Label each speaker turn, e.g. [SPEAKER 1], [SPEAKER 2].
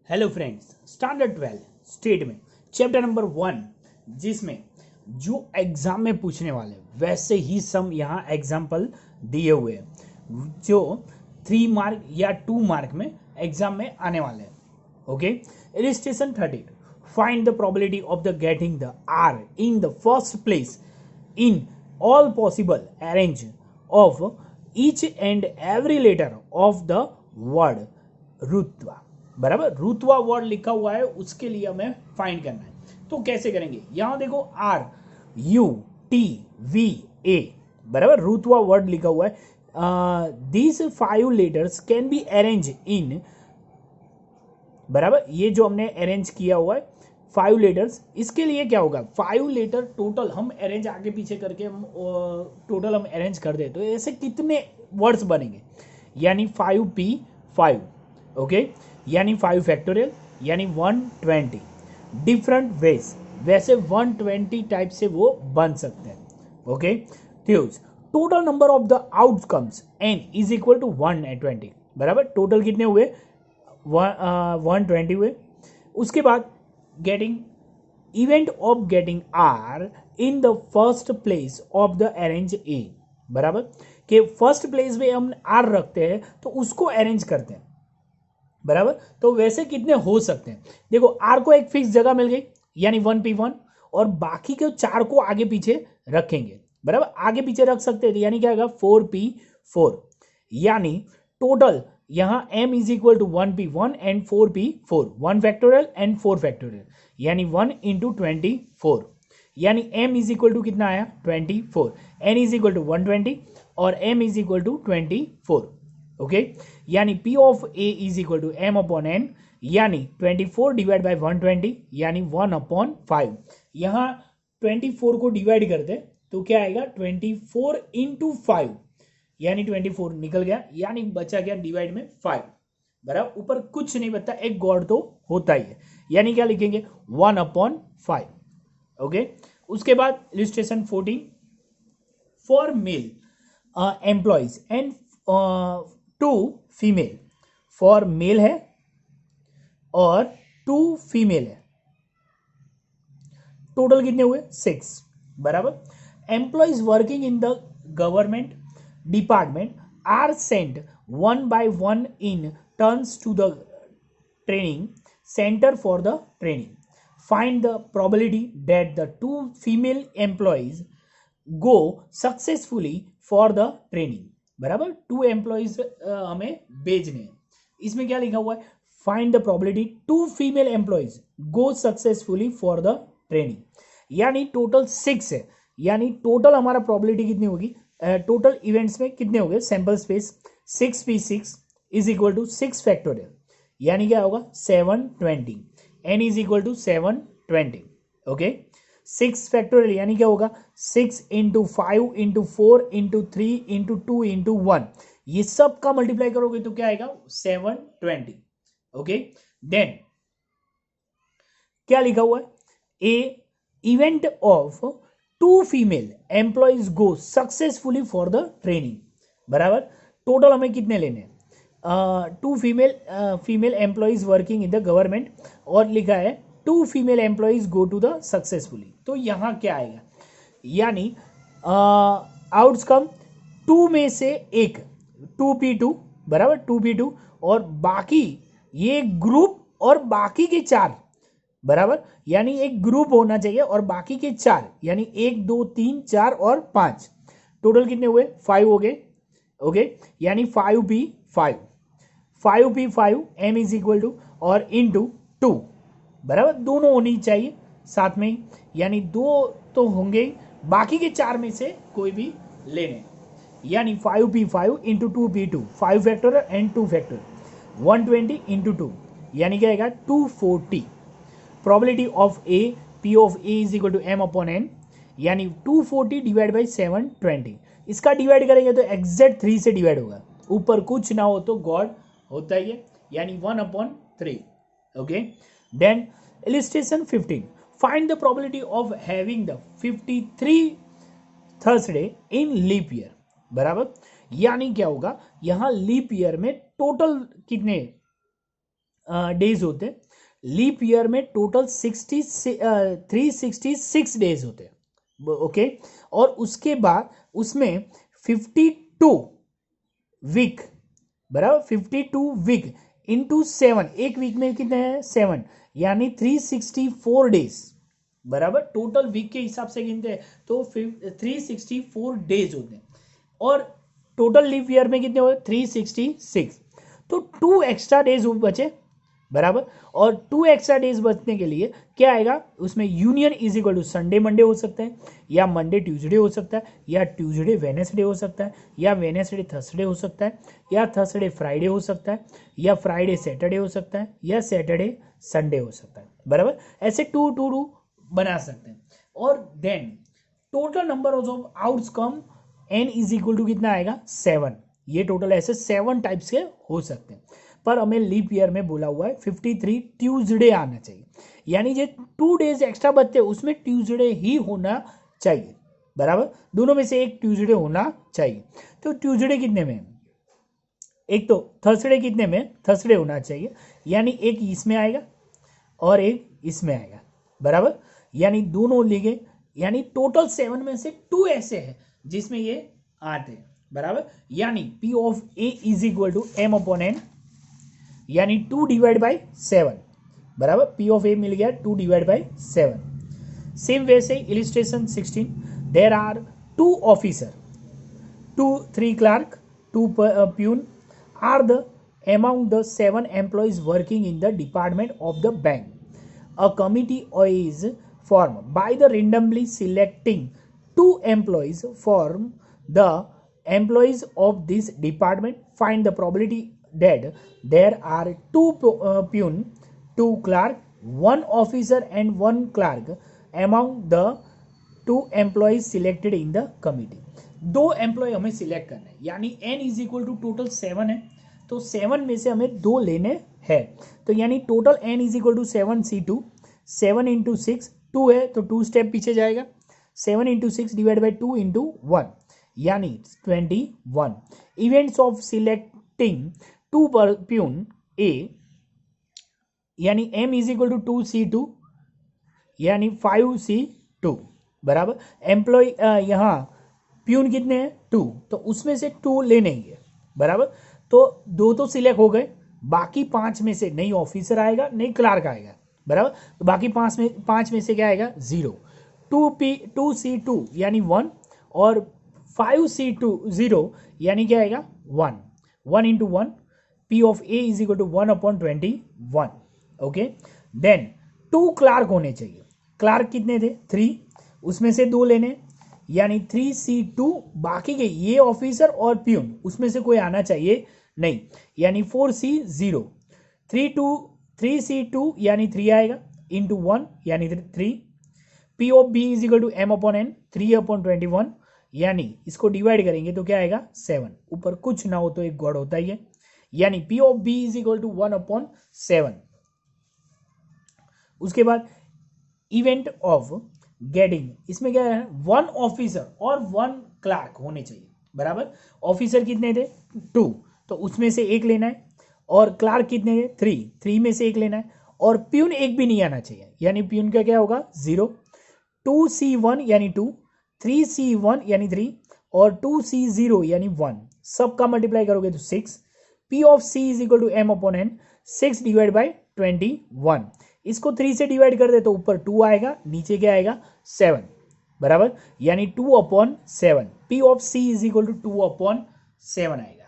[SPEAKER 1] Hello friends, standard 12 state में chapter number 1 जिसमें जो एग्जाम में पूछने वाले वैसे ही सम यहाँ एग्जाम्पल दिए हुए हैं जो 3 मार्क या 2 मार्क में एग्जाम में आने वाले हैं. Okay, illustration 30. Find the probability of the getting the R in the first place in all possible arrange of each and every letter of the word Rutva. बराबर, रुतवा वर्ड लिखा हुआ है, उसके लिए हमें फाइंड करना है. तो कैसे करेंगे? यहां देखो R U T V A, बराबर रुतवा वर्ड लिखा हुआ है. These 5 letters can be arrange in, बराबर ये जो हमने अरेंज किया हुआ है 5 लेटर्स, इसके लिए क्या होगा 5 लेटर टोटल हम अरेंज आगे पीछे करके हम टोटल हम अरेंज कर दे तो ऐसे कितने वर्ड्स बनेंगे, यानी 5p5. ओके, यानी 5 फैक्टोरियल यानी 120 डिफरेंट वेज, वैसे 120 टाइप से वो बन सकते हैं. Okay, total number of the outcomes n is equal to 120. बराबर, टोटल कितने हुए 120 हुए. उसके बाद getting event of getting R in the first place of the arrange A. बराबर, कि फर्स्ट प्लेस में हम आर रखते हैं तो उसको अरेंज करते हैं. बराबर, तो वैसे कितने हो सकते हैं? देखो आर को एक फिक्स जगह मिल गई यानी 1p1 और बाकी के 4 को आगे पीछे रखेंगे. बराबर, आगे पीछे रख सकते हैं यानी क्या होगा 4p4, यानी टोटल यहां m is equal to 1p1 and 4p4, 1 factorial and 4 factorial यानी 1 इंटू 24, यानी m इज इक्वल टू कितना आया 24, n इज इक्वल टू 120 और m is equal to 24. Okay, यानी p of a is equal to m upon n, यानी 24 divide by 120 यानी 1/5. यहाँ 24 को डिवाइड करते तो क्या आएगा 24 इंटू 5 यानी 24 निकल गया, यानी बचा गया डिवाइड में 5. बराबर, ऊपर कुछ नहीं बता, एक गॉड तो होता ही है, यानी क्या लिखेंगे 1/5. ओके, उसके बाद illustration 14. For male employees and 2 female. For male है और 2 फीमेल है, टोटल कितने हुए 6. बराबर, employees working in the government department are sent 1 by 1 in turns to the training centre for the training. Find the probability that the 2 female employees go successfully for the training. बराबर, 2 employees हमें भेजने हैं. इसमें क्या लिखा हुआ है find the probability 2 female employees go successfully for the training, यानी टोटल 6 है, यानी टोटल हमारा प्रोबेबिलिटी कितनी होगी, टोटल इवेंट्स में कितने हो गए sample space 6p6 is equal to 6 factorial यानी क्या होगा 720, n is equal to 720. Okay, 6 factorial यानी क्या होगा 6 into 5 into 4 into 3 into 2 into 1, ये सब का मल्टीप्लाई करोगे तो क्या आएगा 720. ओके, देन क्या लिखा हुआ है A event of 2 female employees go successfully for the training. बराबर, टोटल हमें कितने लेने हैं 2 female employees working in the government और लिखा है 2 female employees go to the successfully. तो यहां क्या आएगा, यानी आउटकम 2 में से एक 2p2. बराबर, 2p2 और बाकी ये ग्रुप और बाकी के 4. बराबर, यानी एक ग्रुप होना चाहिए और बाकी के 4 यानी 1 2 3 4 और 5, टोटल कितने हुए 5 हो गए. ओके, यानी 5p5 m is equal to और इंटू 2. बराबर, दोनों होनी चाहिए साथ में ही, यानी 2 तो होंगे ही, बाकी के 4 में से कोई भी लेने, यानी 5p5 into 2p2, 5 factor and 2 factor 120 into 2 यानी क्या आएगा 240. Probability of A p of a is equal to m upon n, यानी 240 डिवाइड बाई 720. इसका डिवाइड करेंगे तो एग्जैक्ट 3 से डिवाइड होगा, ऊपर कुछ ना हो तो गॉड होता ही है, यानी 1/3. Okay, then illustration 15. Find the probability of having the 53 Thursday in leap year. बराबर, यानी क्या होगा यहां लीप ईयर में टोटल कितने डेज होते हैं, लीप ईयर में टोटल 366 डेज होते हैं, ओके। और उसके बाद उसमें 52 वीक, बराबर 52 वीक इंटू 7, एक वीक में कितने हैं 7, यानी 364 डेज, बराबर टोटल वीक के हिसाब से गिनते हैं तो 364 डेज होते हैं। और टोटल लीव ईयर में कितने हुए 366, तो 2 एक्स्ट्रा डेज बचे, बराबर। और 2 एक्स्ट्रा डेज बचने के लिए क्या आएगा उसमें, union is equal to Sunday Monday हो सकता है, या मंडे ट्यूसडे हो सकता है, या ट्यूसडे वेनेसडे हो सकता है, या वेनेसडे थर्सडे हो सकता है, या थर्सडे फ्राइडे हो सकता है, या फ्राइडे सैटरडे हो सकता है, या सैटरडे संडे हो सकता है, बराबर। ऐसे 2 बना सकते हैं। और then total number of outcomes n is equal to कितना आएगा 7। ये टोटल ऐसे 7 टाइप्स के हो सकते हैं, पर हमें लीप ईयर में बोला हुआ है 53 ट्यूसडे आना चाहिए, यानी जो 2 डेज एक्स्ट्रा बचते हैं उसमें ट्यूसडे ही होना चाहिए, बराबर। दोनों में से एक ट्यूसडे होना चाहिए। तो ट्यूसडे कितने में, एक तो थर्सडे कितने में, थर्सडे होना चाहिए, यानी एक इसमें आएगा और एक इसमें आएगा, बराबर। यानी दोनों लिखे, यानी टोटल 7 में से 2 ऐसे हैं जिसमें ये आते हैं, बराबर। यानी P of A is equal to M upon N, यानी 2 डिवाइड बाई 7, बराबर। P ऑफ A मिल गया 2 डिवाइड बाई 7। सेम वे से illustration 16, there are 2 officer, 3 clerk, 2 peon are the among the 7 employees working in the department of the bank. A committee is formed by the randomly selecting 2 employees from the employees of this department. Find the probability that there are 2 peon, 2 clerk, 1 officer and 1 clerk among the 2 employees selected in the committee. 2 employ हमें select करना है, यानी n is equal to total 7 है, तो 7 में से हमें 2 लेने हैं, तो यानी total n is equal to 7C2, 7 into 6 2 है तो 2 स्टेप पीछे जाएगा, 7 इंटू 6 डिवाइड बाई 2 इंटू 1, यानी 21। इवेंट्स ऑफ सिलेक्टिंग 2 पर प्यून ए, यानी m is equal to 2C2, यानी 5C2, बराबर। एम्प्लॉय यहाँ प्यून कितने हैं 2, तो उसमें से 2 लेने ही है, बराबर। तो 2 तो सिलेक्ट हो गए, बाकी 5 में से नहीं ऑफिसर आएगा नहीं क्लार्क आएगा, बराबर। तो बाकी 5 में से क्या आएगा 0, 2C2 यानी 1, और 5C2 0 यानी क्या आएगा 1, 1 into 1, P of A is equal to 1 upon 21, okay. Then 2 clerk होने चाहिए, क्लार्क कितने थे 3, उसमें से 2 लेने, यानी 3C2, बाकी के ये ऑफिसर और प्यून उसमें से कोई आना चाहिए नहीं, यानी 4C0, 3C2 यानी 3 आएगा इंटू 1 यानी 3, P of B is equal to M upon N 3 upon 21, यानी इसको डिवाइड करेंगे तो क्या आएगा 7, ऊपर कुछ ना हो तो एक गॉड होता ही है, यानी P of B is equal to 1 upon 7। उसके बाद इवेंट ऑफ गेटिंग, इसमें क्या है 1 ऑफिसर और 1 क्लार्क होने चाहिए, बराबर। ऑफिसर कितने थे 2, तो उसमें से एक लेना है, और क्लार्क कितने थे 3 में से एक लेना है, और प्यून एक भी नहीं आना चाहिए, यानी प्यून का क्या होगा 0, 2C1 यानी 2, 3C1 यानी 3, और 2C0 यानी 1, सबका मल्टीप्लाई करोगे तो 6, P of C is equal to M upon N 6 divide by 21, इसको 3 से डिवाइड कर दे तो ऊपर 2 आएगा, नीचे क्या आएगा 7, बराबर, यानी 2 upon 7, P of C is equal to 2 upon 7 आएगा।